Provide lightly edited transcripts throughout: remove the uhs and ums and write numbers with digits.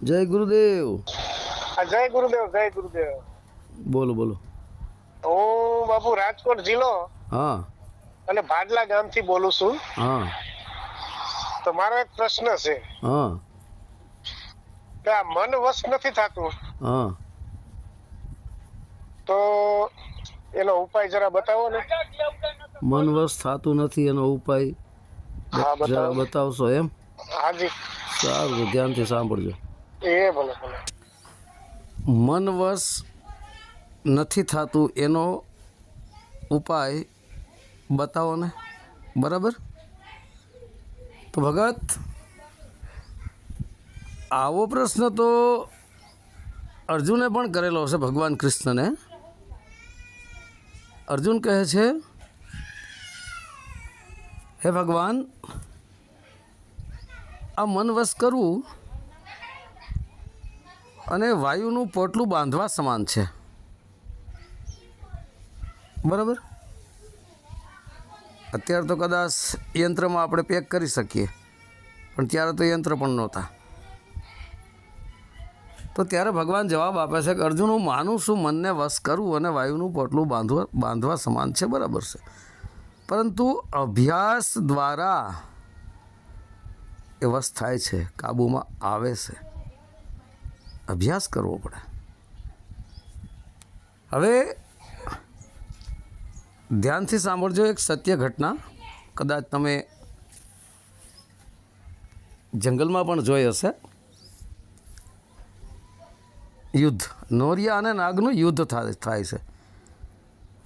જય ગુરુદેવ. જય ગુરુદેવ, જય ગુરુદેવ. બોલો બોલો. હું બાપુ રાજકોટ જિલ્લો હા અને ભાડલા ગામથી બોલું છું. હા તો મારો એક પ્રશ્ન છે હા કે આ મન વશ નથી થતું, હા તો એનો ઉપાય જરા બતાવો ને. મન વશ થતું નથી એનો ઉપાય હા, જરા બતાવો. બતાવશો એમ? હાજી. સારું, તો ધ્યાનથી સાંભળજો. એ ભલે ભલે. મન વશ નથી થતું એનો ઉપાય બતાવો ને. બરાબર. તો ભગત, આવો પ્રશ્ન તો અર્જુને પણ કરેલો છે ભગવાન કૃષ્ણને. અર્જુન કહે છે, હે ભગવાન, આ મન વશ કરવું અને વાયુનું પોટલું બાંધવા સમાન છે. બરાબર. અત્યારે તો કદાચ યંત્રમાં આપણે પેક કરી શકીએ, પણ ત્યારે તો યંત્ર પણ નહોતા. તો ત્યારે ભગવાન જવાબ આપે છે કે અર્જુન, હું માનું છું મનને વશ કરવું અને વાયુનું પોટલું બાંધવા સમાન છે. બરાબર છે. પરંતુ અભ્યાસ દ્વારા એ વશ થાય છે, કાબૂમાં આવે છે. અભ્યાસ કરવો પડે. હવે ધ્યાનથી સાંભળજો એક સત્ય ઘટના. કદાચ તમે જંગલમાં પણ જોઈ હશે. યુદ્ધ, નોરિયા અને નાગનું યુદ્ધ થાય છે.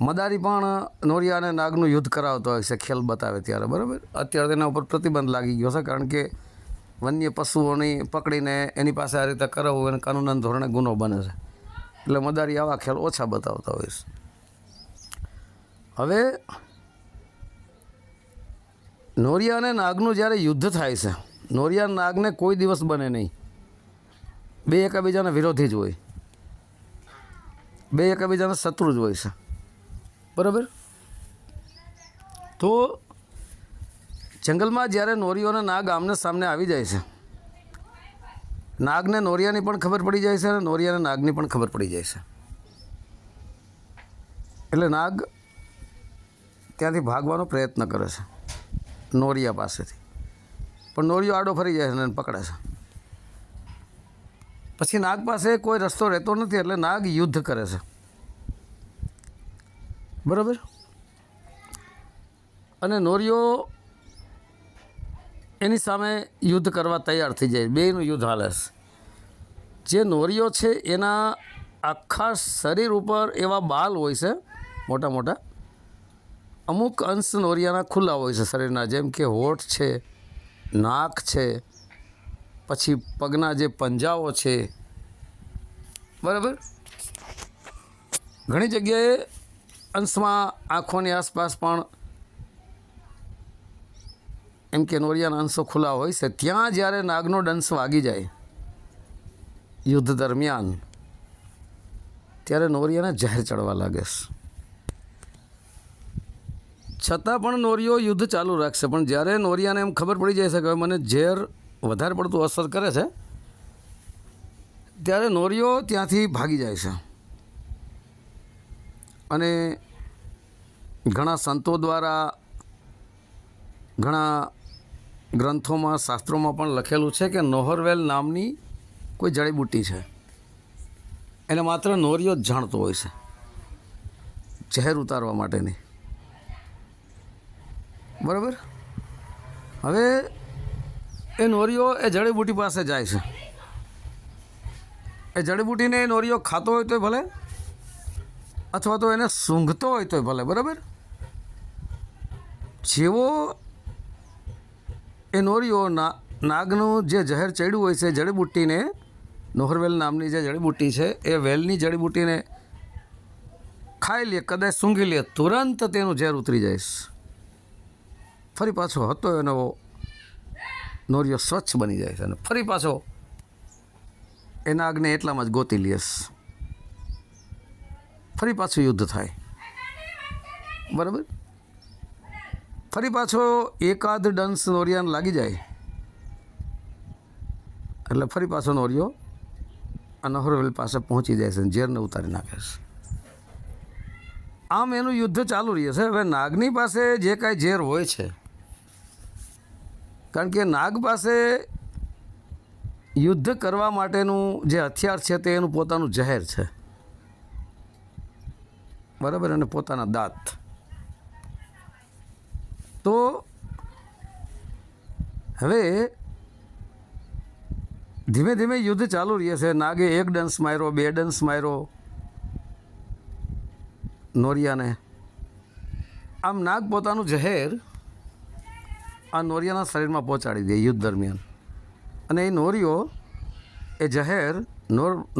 મદારી પણ નોરિયા અને નાગનું યુદ્ધ કરાવતો હોય છે, ખેલ બતાવે ત્યારે. બરાબર. અત્યારે તેના ઉપર પ્રતિબંધ લાગી ગયો છે, કારણ કે વન્ય પશુઓની પકડીને એની પાસે આ રીતે કરાવવું એને કાનૂનના ધોરણે ગુનો બને છે. એટલે મદારી આવા ખેલ ઓછા બતાવતા હોય છે. હવે નોરિયા અને નાગનું જ્યારે યુદ્ધ થાય છે, નોરિયા નાગને કોઈ દિવસ બને નહીં. બે એકબીજાના વિરોધી જ હોય, બે એકબીજાના શત્રુ જ હોય છે. બરાબર. તો જંગલમાં જ્યારે નોરિયો અને નાગ આમને સામને આવી જાય છે, નાગને નોરિયાની પણ ખબર પડી જાય છે અને નોરિયાને નાગની પણ ખબર પડી જાય છે. એટલે નાગ ત્યાંથી ભાગવાનો પ્રયત્ન કરે છે નોરિયા પાસેથી, પણ નોરિયો આડો ફરી જાય છે અને પકડે છે. પછી નાગ પાસે કોઈ રસ્તો રહેતો નથી, એટલે નાગ યુદ્ધ કરે છે. બરાબર. અને નોરિયો એની સામે યુદ્ધ કરવા તૈયાર થઈ જાય. બેયનું યુદ્ધ હાલે છે. જે નોરિયો છે એના આખા શરીર ઉપર એવા બાલ હોય છે, મોટા મોટા. અમુક અંશ નોરિયાના ખુલ્લા હોય છે શરીરના, જેમ કે હોઠ છે, નાક છે, પછી પગના જે પંજાઓ છે. બરાબર. ઘણી જગ્યાએ અંશમાં આંખોની આસપાસ પણ એમ કે નોરિયાના અંશો ખુલ્લા હોય છે. ત્યાં જ્યારે નાગનો દંશ વાગી જાય યુદ્ધ દરમિયાન, ત્યારે નોરિયાને ઝેર ચડવા લાગે છે. છતાં પણ નોરિયો યુદ્ધ ચાલુ રાખશે. પણ જ્યારે નોરિયાને એમ ખબર પડી જાય છે કે મને ઝેર વધારે પડતું અસર કરે છે, ત્યારે નોરિયો ત્યાંથી ભાગી જાય છે. અને ઘણા સંતો દ્વારા, ઘણા ગ્રંથોમાં, શાસ્ત્રોમાં પણ લખેલું છે કે નોહરવેલ નામની કોઈ જડીબુટ્ટી છે, એને માત્ર નોરિયો જ જાણતો હોય છે ઝેર ઉતારવા માટેની. બરાબર. હવે એ નોરિયો એ જડીબુટ્ટી પાસે જાય છે. એ જડીબુટ્ટીને એ નોરિયો ખાતો હોય તોય ભલે, અથવા તો એને સૂંઘતો હોય તોય ભલે. બરાબર. જેવો એ નોરિયો નાગનું જે ઝેર ચડ્યું હોય છે જડીબુટ્ટીને, નોહરવેલ નામની જે જડીબુટ્ટી છે, એ વેલની જડીબુટ્ટીને ખાઈ લે, કદાચ સૂંઘી લે, તુરંત તેનું ઝેર ઉતરી જાય. ફરી પાછો હતો એનો નોરિયો સ્વચ્છ બની જાય છે અને ફરી પાછો એ નાગને એટલામાં જ ગોતી લેસ. ફરી પાછું યુદ્ધ થાય. બરાબર. ફરી પાછો એકાદ ડંસ નોરિયાને લાગી જાય એટલે ફરી પાછો નોરિયો આ નહોરવેલ પાસે પહોંચી જાય છે અને ઝેરને ઉતારી નાખે છે. આમ એનું યુદ્ધ ચાલુ રહે છે. હવે નાગની પાસે જે કાંઈ ઝેર હોય છે, કારણ કે નાગ પાસે યુદ્ધ કરવા માટેનું જે હથિયાર છે તે એનું પોતાનું ઝેર છે, બરાબર, અને પોતાના દાંત. તો હવે ધીમે ધીમે યુદ્ધ ચાલુ રહે છે. નાગે એક ડંસ માર્યો, 2 ડંસ માર્યો નોરિયાને. આમ નાગ પોતાનું ઝેર આ નોરિયાના શરીરમાં પહોંચાડી દે યુદ્ધ દરમિયાન, અને એ નોરિયો એ ઝેર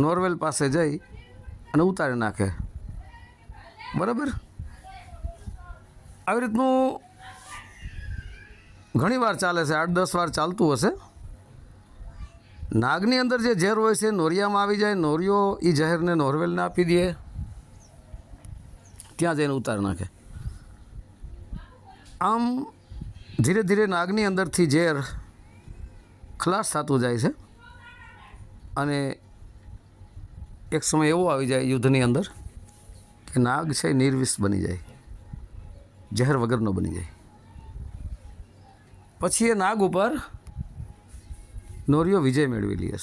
નોરવેલ પાસે જઈ અને ઉતારી નાખે, બરાબર. આવી રીતનું ઘણી વાર ચાલે છે, 8-10 વાર ચાલતું હશે. નાગની અંદર જે ઝેર હોય છે નોરિયામાં આવી જાય, નોરિયો એ ઝેરને નોરવેલને આપી દે, ત્યાં જઈને ઉતારી નાખે. આમ ધીરે ધીરે નાગની અંદરથી ઝેર ખલાસ થતું જાય છે, અને એક સમય એવો આવી જાય યુદ્ધની અંદર કે નાગ છે નિર્વિષ બની જાય, ઝેર વગરનો બની જાય. પછી એ નાગ ઉપર નોરિયો વિજય મેળવી લે છે.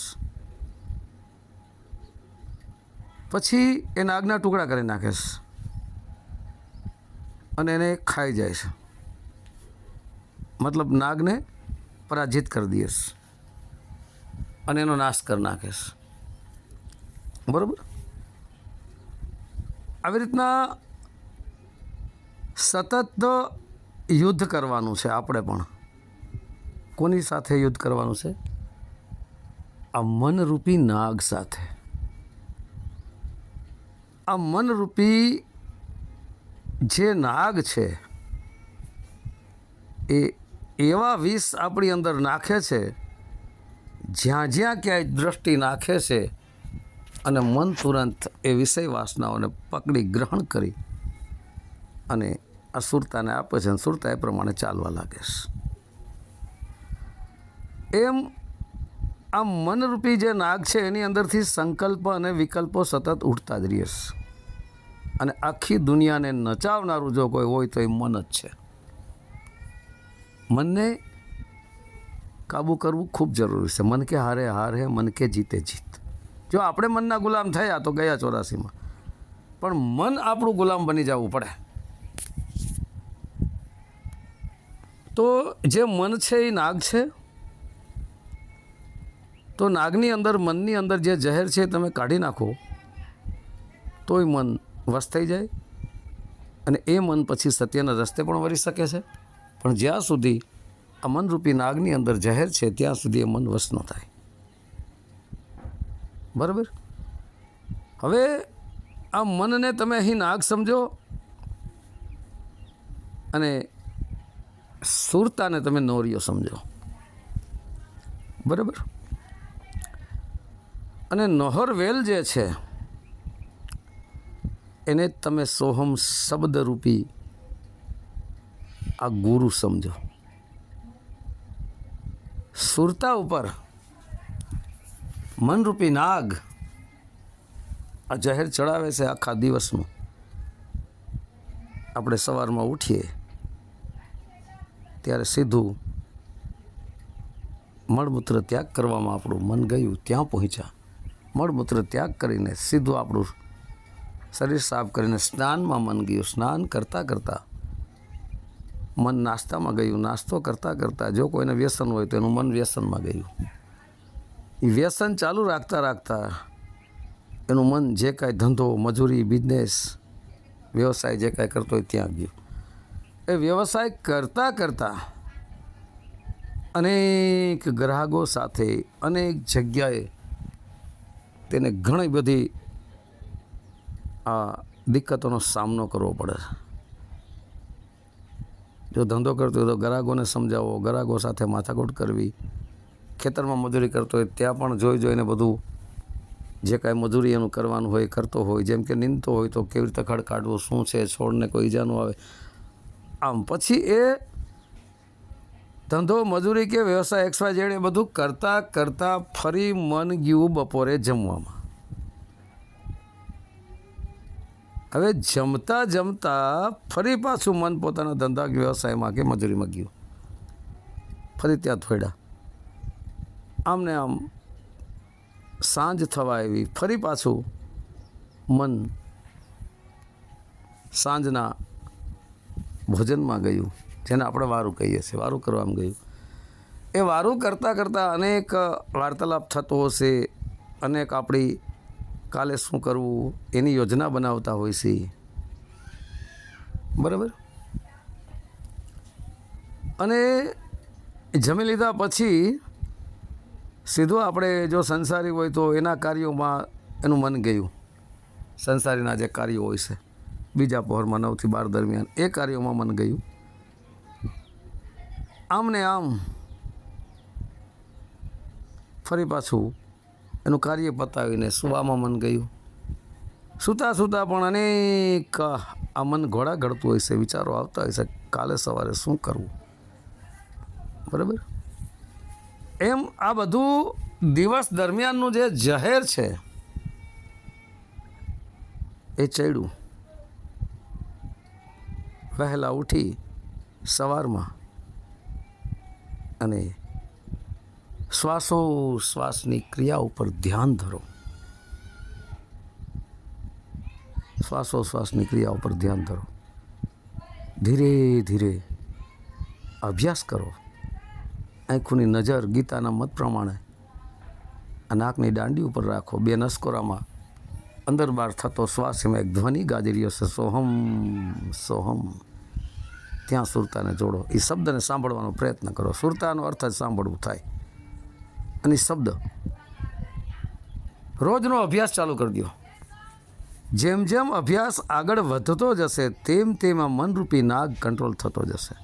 પછી એ નાગના ટુકડા કરી નાખે છે અને એને ખાઈ જાય છે, મતલબ નાગને પરાજિત કરી દે છે અને એનો નાશ કરી નાખે છે, બરાબર. આવી રીતના સતત યુદ્ધ કરવાનું છે આપણે પણ. કોની સાથે યુદ્ધ કરવાનું છે? આ મનરૂપી નાગ સાથે. આ મનરૂપી જે નાગ છે એ એવા વિષ આપણી અંદર નાખે છે, જ્યાં જ્યાં ક્યાંય દ્રષ્ટિ નાખે છે, અને મન તુરંત એ વિષય વાસનાઓને પકડી ગ્રહણ કરી અને આ સુરતાને આપે છે, અને સુરતા એ પ્રમાણે ચાલવા લાગે છે. એમ આ મનરૂપી જે નાગ છે એની અંદરથી સંકલ્પ અને વિકલ્પો સતત ઉઠતા જ રહે છે, અને આખી દુનિયાને નચાવનારું જો કોઈ હોય તો એ મન જ છે. મનને કાબૂ કરવું ખૂબ જરૂરી છે. મન કે હારે હાર હે, મન કે જીતે જીત. જો આપણે મનના ગુલામ થયા તો ગયા 84માં, પણ મન આપણું ગુલામ બની જવું પડે. તો જે મન છે એ નાગ છે. તો નાગની અંદર, મનની અંદર જે ઝેર છે તમે કાઢી નાખો તોય મન વશ થઈ જાય, અને એ મન પછી સત્યના રસ્તે પણ વળી શકે છે. પણ જ્યાં સુધી આ મનરૂપી નાગની અંદર ઝેર છે ત્યાં સુધી એ મન વશ ન થાય, બરાબર. હવે આ મનને તમે અહીં નાગ સમજો, અને સુરતાને તમે નોરિયો સમજો, બરાબર. અને નહોરવેલ જે છે એને તમે સોહમ શબ્દરૂપી આ ગુરુ સમજો. સુરતા ઉપર મનરૂપી નાગ આ ઝેર ચડાવે છે આખા દિવસનું. આપણે સવારમાં ઉઠીએ ત્યારે સીધું મળમૂત્ર ત્યાગ કરવામાં આપણું મન ગયું, ત્યાં પહોંચ્યા. મળમૂત્ર ત્યાગ કરીને સીધું આપણું શરીર સાફ કરીને સ્નાનમાં મન ગયું. સ્નાન કરતાં કરતાં મન નાસ્તામાં ગયું. નાસ્તો કરતાં કરતાં જો કોઈને વ્યસન હોય તો એનું મન વ્યસનમાં ગયું. એ વ્યસન ચાલુ રાખતા રાખતા એનું મન જે કાંઈ ધંધો, મજૂરી, બિઝનેસ, વ્યવસાય જે કાંઈ કરતો હોય ત્યાં ગયું. એ વ્યવસાય કરતાં કરતાં અનેક ગ્રાહકો સાથે અનેક જગ્યાએ તેને ઘણી બધી આ દિક્કતોનો સામનો કરવો પડે. જો ધંધો કરતો હોય તો ગ્રાહકોને સમજાવો, ગ્રાહકો સાથે માથાકૂટ કરવી. ખેતરમાં મજૂરી કરતો હોય ત્યાં પણ જોઈને બધું જે કાંઈ મજૂરી એનું કરવાનું હોય કરતો હોય. જેમ કે નીંદતો હોય તો કેવી રીતે ખડ કાઢવું, શું છે, છોડને કોઈ ઈજા ન આવે. આમ પછી એ ધંધો, મજૂરી કે વ્યવસાય XYZ એ બધું કરતાં કરતાં ફરી મન ગયું બપોરે જમવામાં. હવે જમતા જમતા ફરી પાછું મન પોતાના ધંધા કે વ્યવસાયમાં કે મજૂરીમાં ગયું, ફરી ત્યાં થોડ્યા, આમને આમ સાંજ થવા આવી, ફરી પાછું મન સાંજના ભોજનમાં ગયું, જેને આપણે વારું કહીએ છીએ, વારું કરવામાં ગયું. એ વારું કરતાં કરતાં અનેક વાર્તાલાપ થતો હશે, અનેક આપણી કાલે શું કરવું એની યોજના બનાવતા હોય છે, બરાબર. અને જમી લીધા પછી સીધું આપણે જો સંસારી હોય તો એના કાર્યોમાં એનું મન ગયું, સંસારીના જે કાર્યો હોય છે બીજા પહોરમાં 9 થી 12 દરમિયાન એ કાર્યોમાં મન ગયું. આમ ને આમ ફરી પાછું એનું કાર્ય પતાવીને સુવામાં મન ગયું. સૂતા સૂતા પણ અનેક આ મન ઘોડા ઘડતું હોય છે, વિચારો આવતા હોય છે, કાલે સવારે શું કરવું, બરાબર. એમ આ બધું દિવસ દરમિયાનનું જે જાહેર છે એ ચડ્યું. વહેલા ઉઠી સવારમાં અને શ્વાસોશ્વાસની ક્રિયા ઉપર ધ્યાન ધરો, શ્વાસોશ્વાસની ક્રિયા ઉપર ધ્યાન ધરો, ધીરે ધીરે અભ્યાસ કરો. આંખોની નજર ગીતાના મત પ્રમાણે આ નાકની દાંડી ઉપર રાખો. 2 નસકોરામાં અંદર બહાર થતો શ્વાસ, એમાં એક ધ્વનિ ગાજી રહ્યો છે, સોહમ સોહમ. ત્યાં સુરતાને જોડો, એ શબ્દને સાંભળવાનો પ્રયત્ન કરો. સુરતાનો અર્થ જ સાંભળવું થાય. અને શબ્દ રોજનો અભ્યાસ ચાલુ કરી દો. જેમ જેમ અભ્યાસ આગળ વધતો જશે તેમ તેમ આ મનરૂપી નાગ કંટ્રોલ થતો જશે.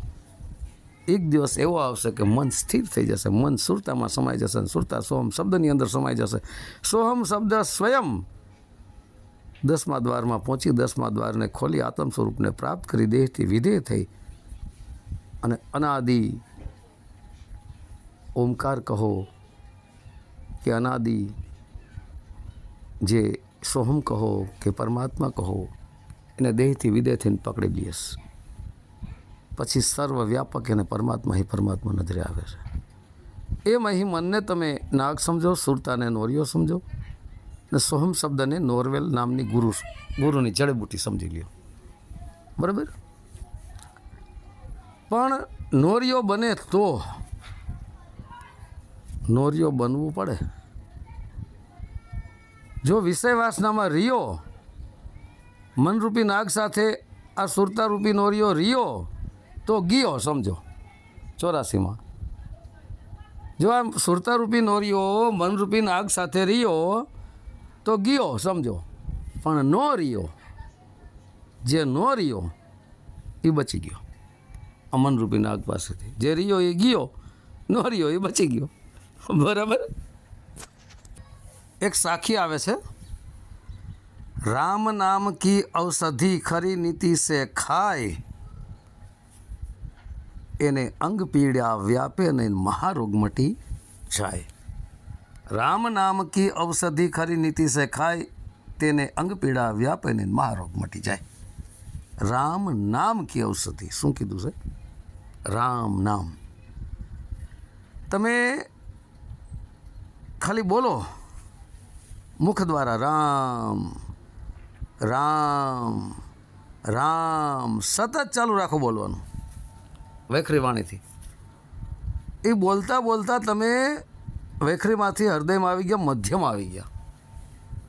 એક દિવસ એવો આવશે કે મન સ્થિર થઈ જશે, મન સુરતામાં સમાઈ જશે, સુરતા સોહમ શબ્દની અંદર સમાઈ જશે. સોહમ શબ્દ સ્વયં 10મા દ્વારમાં પહોંચી, 10મા દ્વારને ખોલી આત્મ સ્વરૂપને પ્રાપ્ત કરી દેહથી વિધેય થઈ અને અનાદિ ઓમકાર કહો કે અનાદિ જે સોહમ કહો કે પરમાત્મા કહો, એને દેહથી વિદેહ થઈને પકડી લઈશ. પછી સર્વવ્યાપક એને પરમાત્મા હી પરમાત્મા નજરે આવે છે. એમ અહીં મનને તમે નાગ સમજો, સુરતાને નોરિયો સમજો, ને સોહમ શબ્દને નોરવેલ નામની ગુરુની જડીબુટી સમજી લ્યો, બરાબર. પણ નોરિયો બને તો નોરિયો બનવું પડે. જો વિષય વાસનામાં રિયો, મનરૂપી નાગ સાથે આ સુરતારૂપી નોરિયો રિયો તો ગયો સમજો 84માં. જો આ સુરતારૂપી નોરિયો મનરૂપી નાગ સાથે રિયો તો ગયો સમજો, પણ નો રિયો, જે નો રિયો એ બચી ગયો અમનરૂપી નાગ પાસેથી. જે રિયો એ ગયો, નો રિયો એ બચી ગયો, બરાબર. એક સાખી આવે છે, રામ નામ કી ઔષધિ ખરી નીતિ સે ખાય, એને અંગ પીડા વ્યાપે અને મહારોગ મટી જાય. રામ નામ કી ઔષધિ ખરી નીતિ સે ખાય, તેને અંગ પીડા વ્યાપે ને મહારોગ મટી જાય. રામ નામ કી ઔષધિ, શું કીધું છે? રામ નામ. તમે ખાલી બોલો મુખ દ્વારા રામ રામ રામ, સતત ચાલુ રાખો બોલવાનું વૈખરી વાણીથી. એ બોલતા બોલતા તમે વૈખરીમાંથી હૃદયમાં આવી ગયા, મધ્યમાં આવી ગયા,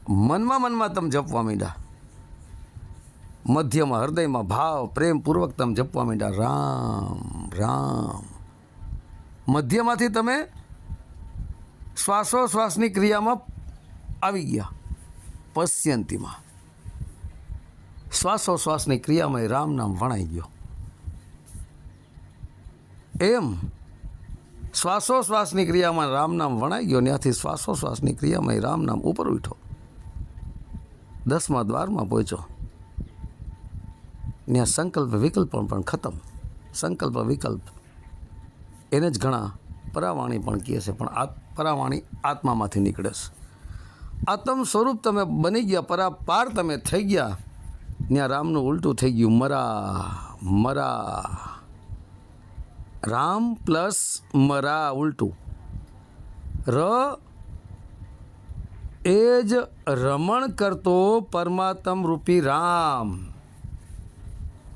મનમાં તમે જપવા માંડ્યા, મધ્યમાં હૃદયમાં ભાવ પ્રેમપૂર્વક તમે જપવા માંડ્યા રામ રામ. મધ્યમાંથી તમે શ્વાસોશ્વાસની ક્રિયામાં આવી ગયા, પશ્યંતીમાં શ્વાસોશ્વાસની ક્રિયામાં રામ નામ વણાઈ ગયો. એમ શ્વાસોશ્વાસની ક્રિયામાં રામ નામ વણાઈ ગયો, ત્યાંથી શ્વાસોશ્વાસની ક્રિયામાં રામ નામ ઉપર ઉઠો, 10મા દ્વારમાં પહોંચ્યો. ત્યાં સંકલ્પ વિકલ્પ પણ ખતમ. સંકલ્પ વિકલ્પ એને જ ઘણા પરાવાણી પણ કહે છે, પણ આ પરાવાણી આત્મામાંથી નીકળે છે. આત્મ સ્વરૂપ તમે બની ગયા, પરાપાર તમે થઈ ગયા, ત્યાં રામનું ઉલટું થઈ ગયું મરા મરા. રામ પ્લસ મરા ઉલટું. ર એ જ રમણ કરતો પરમાત્મ રૂપી રામ.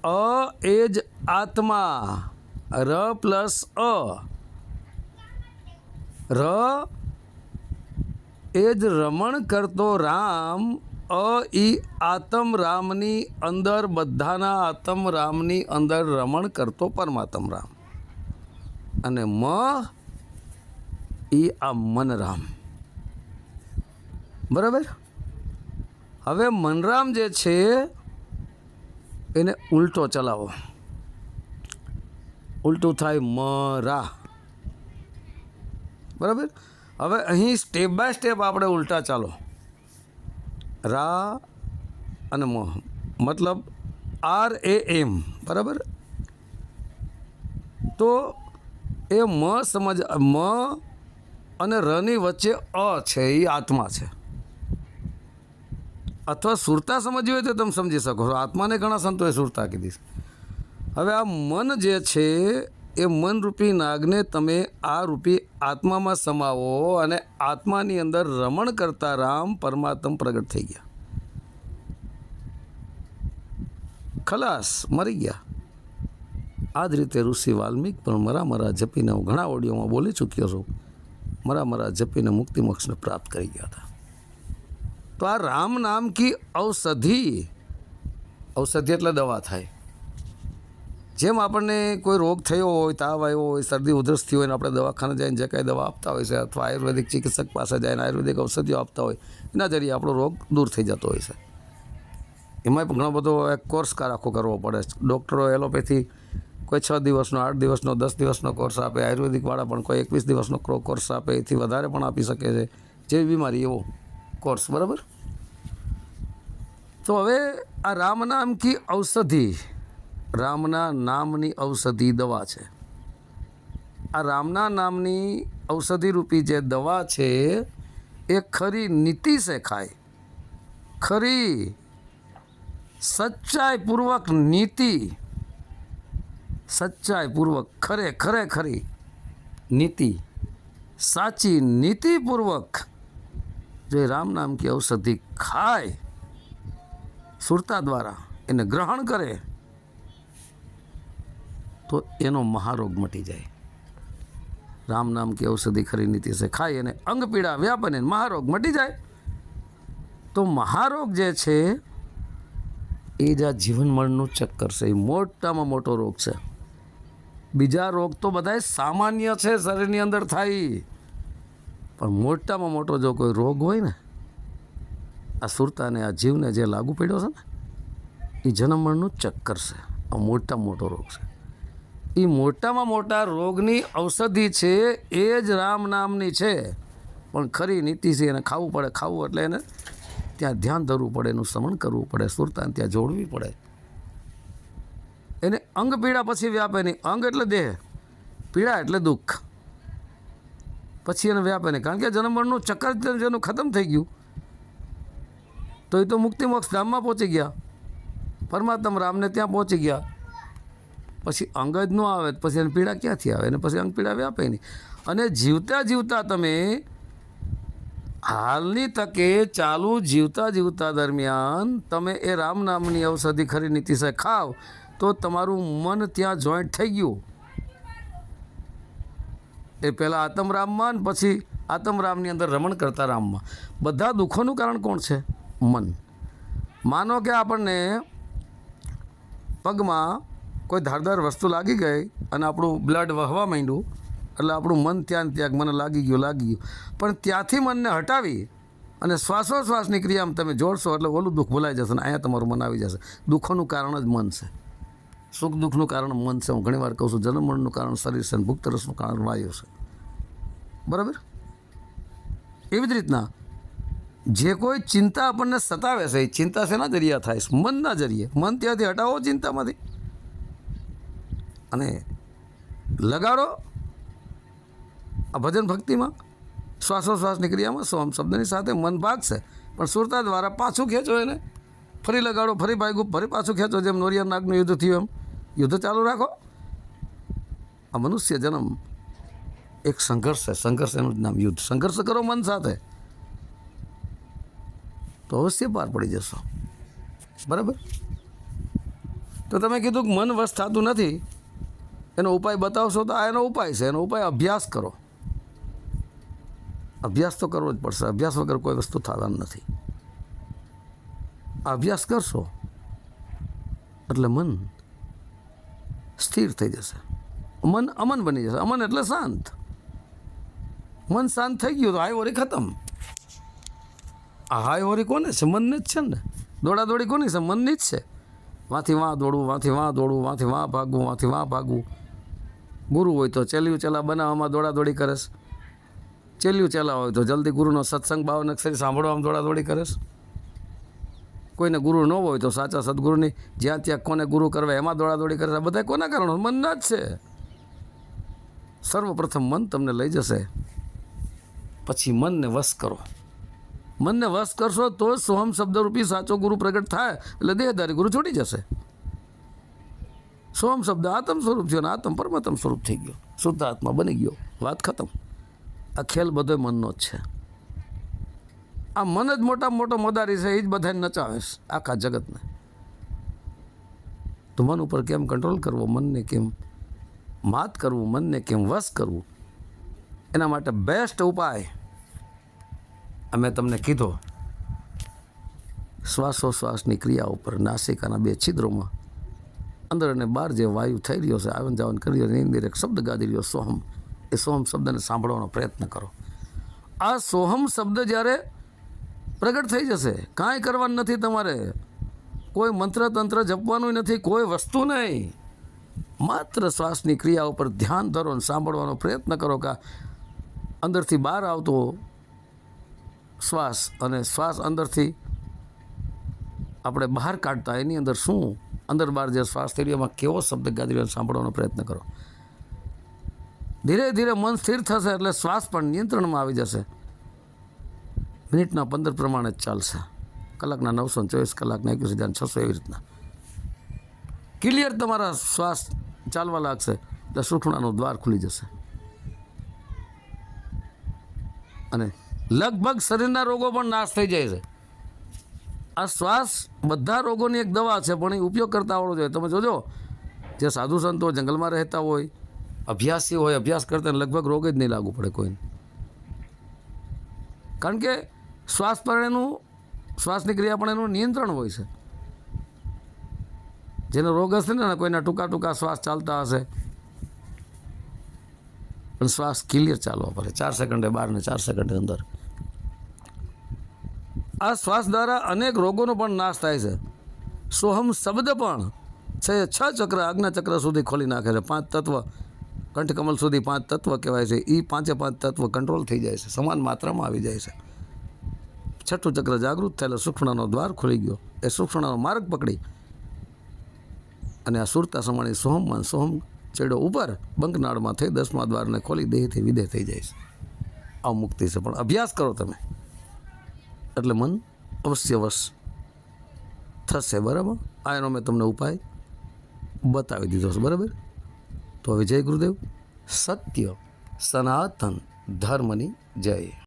અ એ જ આત્મા. ર પ્લસ અ. ર એ જ રમણ કરતો રામ. અ ઈ આત્મ રામની અંદર, બધાના આત્મ રામની અંદર રમણ કરતો પરમાત્મ રામ. અને મ ઈ આ મન રામ. બરાબર. હવે મનરામ જે છે એને ઉલટો ચલાવો. ઉલટું થાય મરા. બરાબર. હવે અહીં સ્ટેપ બાય સ્ટેપ આપણે ઉલટા ચાલો. રા અને મ, મતલબ RAM. બરાબર. તો એ મ સમજ, મ અને રની વચ્ચે અ છે, એ આત્મા છે. અથવા સુરતા સમજવી હોય તો તમે સમજી શકો છો. આત્માને ઘણા સંતોએ સુરતા કીધી. હવે આ મન જે છે એ મનરૂપી નાગને તમે આ રૂપી આત્મામાં સમાવો અને આત્માની અંદર રમણ કરતા રામ પરમાત્મ પ્રગટ થઈ ગયા. ખલાસ, મરી ગયા. આ જ રીતે ઋષિ વાલ્મીક પણ મરા મરા જપીને, હું ઘણા ઓડિયોમાં બોલી ચૂક્યો છું, મરા મરા જપીને મુક્તિ મોક્ષને પ્રાપ્ત કરી ગયા હતા. તો આ રામ નામ કી ઔષધિ, ઔષધિ એટલે દવા થાય. જેમ આપણને કોઈ રોગ થયો હોય, તાવ આવ્યો હોય, શરદી ઉધરસ થઈ હોય ને આપણે દવાખાને જઈને જે કાંઈ દવા આપતા હોય છે, અથવા આયુર્વેદિક ચિકિત્સક પાસે જઈને આયુર્વેદિક ઔષધિઓ આપતા હોય, એના જરીએ આપણો રોગ દૂર થઈ જતો હોય છે. એમાંય ઘણો બધો એક કોર્સ આખો કરવો પડે. ડૉક્ટરો એલોપેથી કોઈ 6 દિવસનો, 8 દિવસનો, 10 દિવસનો કોર્સ આપે. આયુર્વેદિકવાળા પણ કોઈ 21 દિવસનો કોર્સ આપે, એથી વધારે પણ આપી શકે છે. જેવી બીમારી એવો કોર્સ. બરાબર. તો હવે આ રામ નામ કી ઔષધિ, રામના નામની ઔષધિ દવા છે. આ રામના નામની ઔષધિ રૂપી જે દવા છે એ ખરી નીતિ સે ખાય. ખરી સચ્ચાઈપૂર્વક નીતિ, સચ્ચાઈપૂર્વક, ખરી નીતિ, સાચી નીતિપૂર્વક જે રામ નામ કી ઔષધિ ખાય, સુરતા દ્વારા એને ગ્રહણ કરે, તો એનો મહારોગ મટી જાય. રામ નામ કી ઔષધિ ખરી નીતિ સે ખાય અને અંગ પીડા વ્યાપને મહારોગ મટી જાય. તો મહારોગ જે છે એ જ આ જીવનમરણનું ચક્કર છે. એ મોટામાં મોટો રોગ છે. બીજા રોગ તો બધાય સામાન્ય છે, શરીરની અંદર થાય, પણ મોટામાં મોટો જો કોઈ રોગ હોય ને, આ સુરતાને, આ જીવને જે લાગુ પડ્યો છે ને, એ જન્મમરણનું ચક્કર છે. આ મોટામાં મોટો રોગ છે. એ મોટામાં મોટા રોગની ઔષધિ છે એ જ રામ નામની છે. પણ ખરી નીતિ છે, એને ખાવું પડે. ખાવું એટલે એને ત્યાં ધ્યાન ધરવું પડે, એનું શ્રવણ કરવું પડે, સુરતાને ત્યાં જોડવી પડે. એને અંગ પીડા પછી વ્યાપે નહીં. અંગ એટલે દેહ, પીડા એટલે દુઃખ. પછી એને વ્યાપે નહીં, કારણ કે જન્મમરણનું ચક્કર જેનું ખતમ થઈ ગયું, તો એ તો મુક્તિ મોક્ષ ધામમાં પહોંચી ગયા, પરમાત્મા રામને ત્યાં પહોંચી ગયા. પછી અંગ જ ન આવે પછી એને પીડા ક્યાંથી આવે? અને પછી અંગ પીડા વ્યાપે નહીં. અને જીવતા જીવતા તમે હાલની તકે ચાલુ જીવતા દરમિયાન તમે એ રામ નામની ઔષધિ ખરી નીતિ સે ખાવ, તો તમારું મન ત્યાં જોઈન્ટ થઈ ગયું. એ પહેલાં આત્મરામમાં, પછી આત્મરામની અંદર રમણ કરતા રામમાં. બધા દુઃખોનું કારણ કોણ છે? મન. માનો કે આપણને પગમાં કોઈ ધારદાર વસ્તુ લાગી ગઈ અને આપણું બ્લડ વહવા માંડ્યું, એટલે આપણું મન ત્યાં મને લાગી ગયું. પણ ત્યાંથી મનને હટાવી અને શ્વાસોશ્વાસની ક્રિયામાં તમે જોડશો એટલે ઓલું દુઃખ ભૂલાઈ જશે ને અહીંયા તમારું મન આવી જશે. દુઃખોનું કારણ જ મન છે. સુખ દુઃખનું કારણ મન છે. હું ઘણીવાર કહું છું, જન્મ મરણનું કારણ શરીર છે, ભૂખ તરસનું કારણ વાયુ છે. બરાબર. એવી જ રીતના જે કોઈ ચિંતા આપણને સતાવે છે, એ ચિંતા શેના જરિયા થાય છે? મનના જરીએ. મન ત્યાંથી હટાવો ચિંતામાંથી અને લગાડો આ ભજન ભક્તિમાં, શ્વાસોશ્વાસની ક્રિયામાં. સોમ શબ્દની સાથે મન ભાગશે, પણ સુરતા દ્વારા પાછું ખેંચો એને ફરી લગાડો, ફરી ભાગ્યું, ફરી પાછું ખેંચો, જેમ નોરિયા નાગનું યુદ્ધ થયું એમ યુદ્ધ ચાલુ રાખો. આ મનુષ્ય જન્મ એક સંઘર્ષ છે, સંઘર્ષ એનું જ નામ યુદ્ધ. સંઘર્ષ કરો મન સાથે તો અવશ્ય પાર પડી જશો. બરાબર. તો તમે કીધું કે મન વશ થતું નથી, એનો ઉપાય બતાવશો તો આ એનો ઉપાય છે. એનો ઉપાય અભ્યાસ કરો. અભ્યાસ તો કરવો જ પડશે. અભ્યાસ વગર કોઈ વસ્તુ થવાનું નથી. અભ્યાસ કરશો એટલે મન સ્થિર થઈ જશે, મન અમન બની જશે. અમન એટલે શાંત. મન શાંત થઈ ગયું તો હાઈવોરી ખતમ. આ હાઈવોરી કોને છે? મનને જ છે ને. દોડાદોડી કોની છે? મનની જ છે. વાંથી વાં દોડવું, વાંથી વાં દોડવું, વાંથી વાં ભાગવું, વાંથી વાં ભાગવું. ગુરુ હોય તો ચેલિયું ચેલા બનાવવામાં દોડાદોડી કરે છે. ચેલિયું ચેલા હોય તો જલ્દી ગુરુનો સત્સંગ ભાવન અક્ષરી સાંભળવામાં દોડાદોડી કરે છે. કોઈને ગુરુ ન હોય તો સાચા સદગુરુની જ્યાં ત્યાં કોને ગુરુ કરવા એમાં દોડાદોડી કરે છે. આ બધા કોના કારણો? મનના જ છે. સર્વપ્રથમ મન તમને લઈ જશે, પછી મનને વશ કરો. મનને વશ કરશો તો જ સોહમ શબ્દરૂપી સાચો ગુરુ પ્રગટ થાય, એટલે દેહધારી ગુરુ છૂટી જશે. સોહમ શબ્દ આત્મ સ્વરૂપ થયો ને આત્મ પરમાત્મ સ્વરૂપ થઈ ગયો, શુદ્ધ આત્મા બની ગયો. વાત ખતમ. આ ખેલ બધો મનનો જ છે. આ મન જ મોટામાં મોટો મદારી છે. એ જ બધાને નચાવે છે આખા જગતને. તો મન ઉપર કેમ કંટ્રોલ કરવો, મનને કેમ માત કરવું, મનને કેમ વશ કરવું, એના માટે બેસ્ટ ઉપાય અમે તમને કીધો. શ્વાસોશ્વાસની ક્રિયા ઉપર નાસિકાના 2 છિદ્રોમાં અંદર અને બહાર જે વાયુ થઈ રહ્યો છે, આવન જાવન કરી રહ્યો, એની અંદર એક શબ્દ ગાદી રહ્યો સોહમ. એ સોહમ શબ્દને સાંભળવાનો પ્રયત્ન કરો. આ સોહમ શબ્દ જ્યારે પ્રગટ થઈ જશે, કાંઈ કરવાનું નથી તમારે. કોઈ મંત્ર તંત્ર જપવાનું નથી, કોઈ વસ્તુ નહીં. માત્ર શ્વાસની ક્રિયા ઉપર ધ્યાન ધરો અને સાંભળવાનો પ્રયત્ન કરો કે અંદરથી બહાર આવતો શ્વાસ અને શ્વાસ અંદરથી આપણે બહાર કાઢતા એની અંદર શું અંદર બહાર જે શ્વાસ થઈ રહ્યો એમાં કેવો શબ્દ ગાદી રહ્યો સાંભળવાનો પ્રયત્ન કરો. ધીરે ધીરે મન સ્થિર થશે એટલે શ્વાસ પણ નિયંત્રણમાં આવી જશે. મિનિટના 15 પ્રમાણે જ ચાલશે. કલાકના 924, કલાકના 21,600 એવી રીતના ક્લિયર તમારા શ્વાસ ચાલવા લાગશે એટલે સુઠુણાનું દ્વાર ખુલી જશે. અને લગભગ શરીરના રોગો પણ નાશ થઈ જાય છે. આ શ્વાસ બધા રોગોની એક દવા છે, પણ એ ઉપયોગ કરતા આવડવો જોઈએ. તમે જોજો, જે સાધુ સંતો જંગલમાં રહેતા હોય, અભ્યાસી હોય, અભ્યાસ કરતા લગભગ રોગ જ નહીં લાગુ પડે કોઈને. કારણ કે શ્વાસ પર એનું, શ્વાસની ક્રિયા પણ એનું નિયંત્રણ હોય છે. જેનો રોગ હશે ને, કોઈના ટૂંકા ટૂંકા શ્વાસ ચાલતા હશે, પણ શ્વાસ ક્લિયર ચાલવા પડે. 4 સેકન્ડે બહાર ને 4 સેકન્ડે અંદર. આ શ્વાસ દ્વારા અનેક રોગોનો પણ નાશ થાય છે. સોહમ શબ્દ પણ 6 ચક્ર, આજ્ઞા ચક્ર સુધી ખોલી નાખે છે. 5 તત્વ, કંઠકમલ સુધી 5 તત્વ કહેવાય છે. એ 5 તત્વ કંટ્રોલ થઈ જાય છે, સમાન માત્રામાં આવી જાય છે. 6ઠું ચક્ર જાગૃત થયેલો, સુષુમ્નાનો દ્વાર ખુલી ગયો. એ સુષુમ્નાનો માર્ગ પકડી અને આ સુરતા સમાણી સોહમમાં, સોહમ ચેડો ઉપર બંકનાળમાં થઈ 10મા દ્વારને ખોલી દેહથી વિદેહ થઈ જાય છે. આ મુક્તિ છે. પણ અભ્યાસ કરો તમે એટલે મન અવશ્ય વશ થશે. બરાબર. આ એનો મેં તમને ઉપાય બતાવી દીધો છે. બરાબર. તો હવે જય ગુરુદેવ. સત્ય સનાતન ધર્મની જય.